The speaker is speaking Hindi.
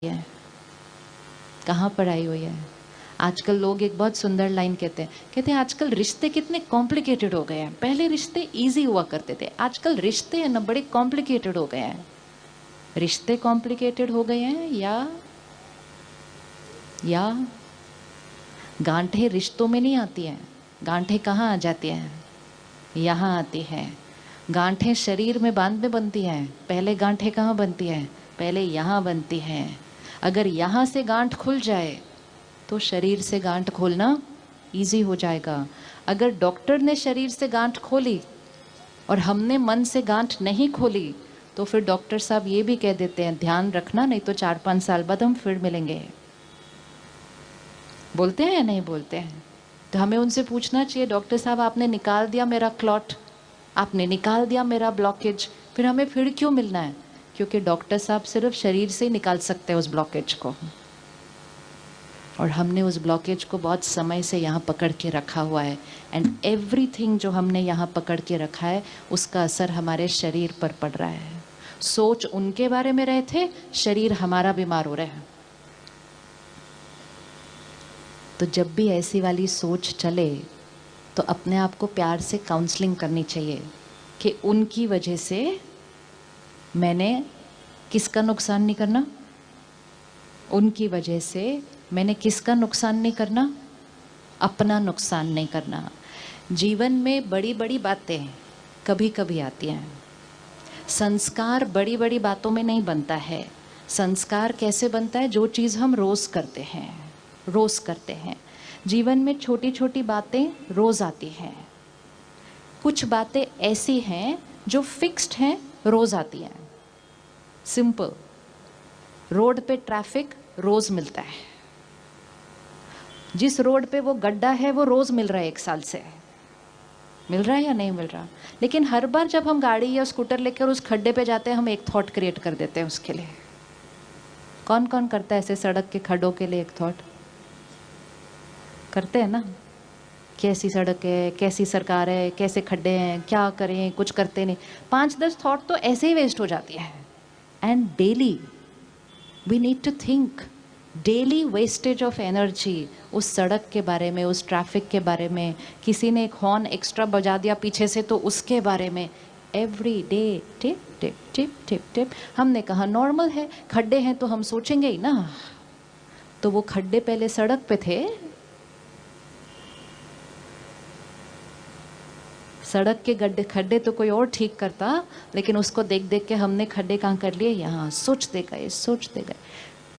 है, कहाँ पढ़ाई हुई है। आजकल लोग एक बहुत सुंदर लाइन कहते हैं आजकल रिश्ते कितने कॉम्प्लिकेटेड हो गए हैं। पहले रिश्ते इजी हुआ करते थे, आजकल रिश्ते है ना बड़े कॉम्प्लिकेटेड हो गए हैं। रिश्ते कॉम्प्लिकेटेड हो गए हैं या गांठें रिश्तों में नहीं आती हैं। गांठें कहाँ आ जाती हैं? यहाँ आती है। गांठें शरीर में बाद में बनती हैं, पहले गांठें कहाँ बनती हैं? पहले यहाँ बनती हैं। अगर यहाँ से गांठ खुल जाए तो शरीर से गांठ खोलना इजी हो जाएगा। अगर डॉक्टर ने शरीर से गांठ खोली और हमने मन से गांठ नहीं खोली तो फिर डॉक्टर साहब ये भी कह देते हैं ध्यान रखना, नहीं तो 4-5 साल बाद हम फिर मिलेंगे। बोलते हैं या नहीं बोलते हैं? तो हमें उनसे पूछना चाहिए डॉक्टर साहब आपने निकाल दिया मेरा क्लॉट, आपने निकाल दिया मेरा ब्लॉकेज, फिर हमें फिर क्यों मिलना है? क्योंकि डॉक्टर साहब सिर्फ शरीर से ही निकाल सकते हैं उस ब्लॉकेज को, और हमने उस ब्लॉकेज को बहुत समय से यहाँ पकड़ के रखा हुआ है। एंड एवरीथिंग जो हमने यहाँ पकड़ के रखा है उसका असर हमारे शरीर पर पड़ रहा है। सोच उनके बारे में रहे थे, शरीर हमारा बीमार हो रहा है। तो जब भी ऐसी वाली सोच चले तो अपने आप को प्यार से काउंसलिंग करनी चाहिए कि उनकी वजह से मैंने किसका नुकसान नहीं करना, उनकी वजह से मैंने किसका नुकसान नहीं करना, अपना नुकसान नहीं करना। जीवन में बड़ी बड़ी बातें कभी कभी आती हैं। संस्कार बड़ी बड़ी बातों में नहीं बनता है। संस्कार कैसे बनता है? जो चीज़ हम रोज़ करते हैं, रोज़ करते हैं। जीवन में छोटी छोटी बातें रोज़ आती हैं। कुछ बातें ऐसी हैं जो फिक्स्ड हैं, रोज़ आती हैं। सिंपल, रोड पे ट्रैफिक रोज़ मिलता है। जिस रोड पे वो गड्ढा है वो रोज़ मिल रहा है, 1 साल से मिल रहा है या नहीं मिल रहा? लेकिन हर बार जब हम गाड़ी या स्कूटर लेकर उस खड्डे पे जाते हैं हम एक थॉट क्रिएट कर देते हैं उसके लिए। कौन कौन करता है ऐसे सड़क के खड्डों के लिए एक थॉट? करते हैं ना? कैसी सड़क है, कैसी सरकार है, कैसे खड्डे हैं, क्या करें, कुछ करते नहीं। 5-10 थॉट तो ऐसे ही वेस्ट हो जाती है। And daily we need to think, daily wastage of energy उस सड़क के बारे में, उस ट्रैफिक के बारे में, किसी ने एक हॉर्न एक्स्ट्रा बजा दिया पीछे से तो उसके बारे में। Every day tip tip tip tip tip. हमने कहा नॉर्मल है, खड्डे हैं तो हम सोचेंगे ही ना। तो वो खड्डे पहले सड़क पे थे, सड़क के गड्ढे खड्डे तो कोई और ठीक करता, लेकिन उसको देख देख के हमने खड्डे कहाँ कर लिए? यहाँ। सोचते गए सोचते गए।